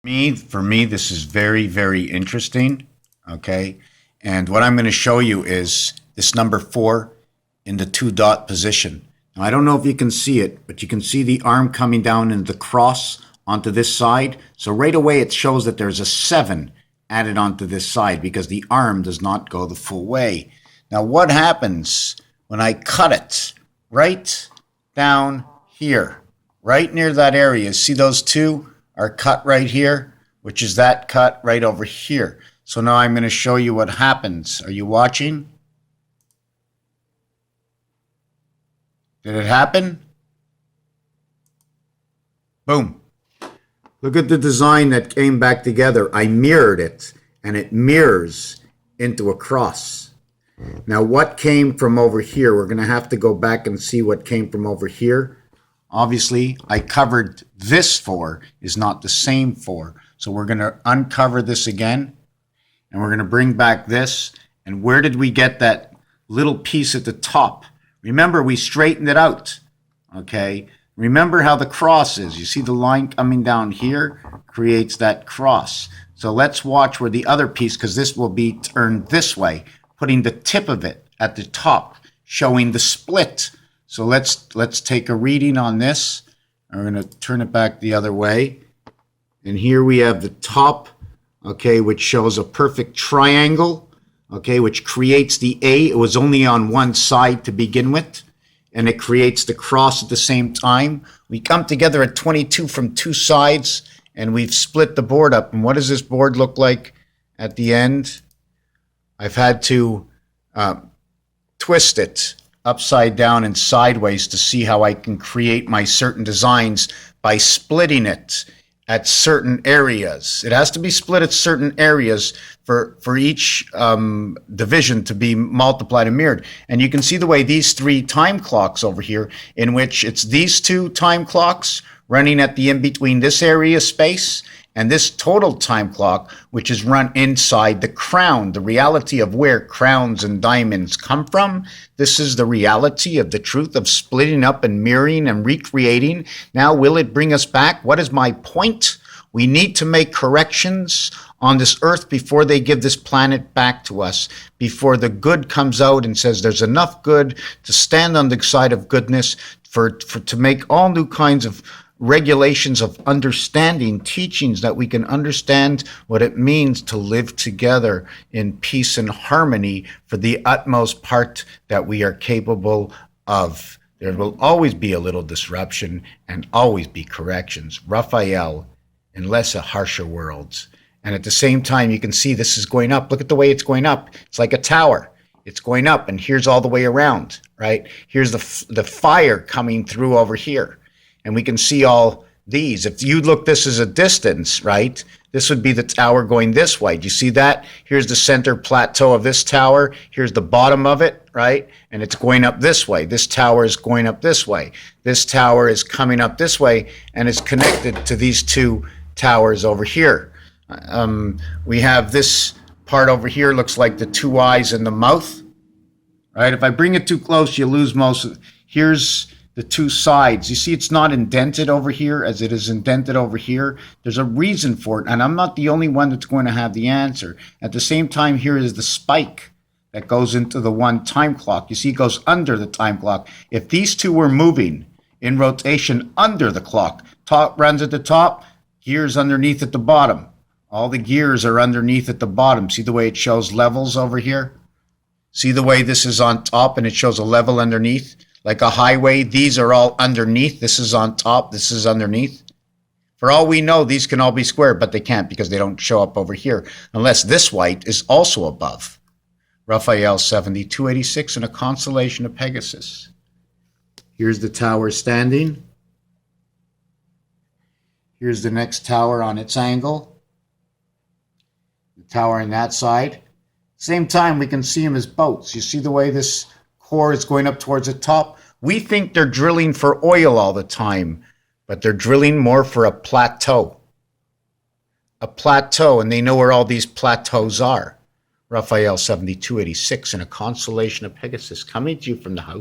For me, this is very, very interesting. Okay. And what I'm going to show you is this number 4 in the 2 dot position. Now, I don't know if you can see it, but you can see the arm coming down in the cross onto this side. So right away, it shows that there's a 7 added onto this side because the arm does not go the full way. Now, what happens when I cut it right down here, right near that area? See those two are cut right here, which is that cut right over here. So now I'm going to show you what happens. Are you watching? Did it happen? Boom. Look at the design that came back together. I mirrored it, and it mirrors into a cross. Now, what came from over here? We're going to have to go back and see what came from over here. Obviously, I covered this 4 is not the same 4. So we're going to uncover this again, and we're going to bring back this. And where did we get that little piece at the top? Remember, we straightened it out, okay? Remember how the cross is. You see the line coming down here creates that cross. So let's watch where the other piece, because this will be turned this way, putting the tip of it at the top, showing the split. So let's take a reading on this. We're going to turn it back the other way. And here we have the top, okay, which shows a perfect triangle, okay, which creates the A. It was only on one side to begin with, and it creates the cross at the same time. We come together at 22 from 2 sides, and we've split the board up. And what does this board look like at the end? I've had to twist it upside down and sideways to see how I can create my certain designs by splitting it at certain areas. It has to be split at certain areas for each division to be multiplied and mirrored. And you can see the way these 3 time clocks over here, in which it's these 2 time clocks running at the in-between this area space and this total time clock, which is run inside the crown, the reality of where crowns and diamonds come from. This is the reality of the truth of splitting up and mirroring and recreating. Now, will it bring us back? What is my point? We need to make corrections on this earth before they give this planet back to us, before the good comes out and says there's enough good to stand on the side of goodness to make all new kinds of regulations of understanding, teachings that we can understand what it means to live together in peace and harmony for the utmost part that we are capable of. There will always be a little disruption and always be corrections. Raphael, in less a harsher worlds. And at the same time, you can see this is going up. Look at the way it's going up. It's like a tower. It's going up, and here's all the way around, right? Here's the fire coming through over here. And we can see all these. If you look this as a distance, right, this would be the tower going this way. Do you see that? Here's the center plateau of this tower. Here's the bottom of it, right? And it's going up this way. This tower is going up this way. This tower is coming up this way and is connected to these 2 towers over here. We have this part over here, looks like the 2 eyes and the mouth, right? If I bring it too close, you lose most of it. Here's the 2 sides. You see it's not indented over here as it is indented over here. There's a reason for it, and I'm not the only one that's going to have the answer. At the same time, here is the spike that goes into the 1 time clock. You see it goes under the time clock. If these 2 were moving in rotation under the clock, top runs at the top, gears underneath at the bottom. All the gears are underneath at the bottom. See the way it shows levels over here? See the way this is on top and it shows a level underneath? Like a highway, these are all underneath. This is on top, this is underneath. For all we know, these can all be square, but they can't because they don't show up over here, unless this white is also above. Raphael 7286 in a constellation of Pegasus. Here's the tower standing. Here's the next tower on its angle. The tower on that side. Same time, we can see them as boats. You see the way this core is going up towards the top? We think they're drilling for oil all the time, but they're drilling more for a plateau. A plateau, and they know where all these plateaus are. Raphael 7286 in a constellation of Pegasus, coming to you from the house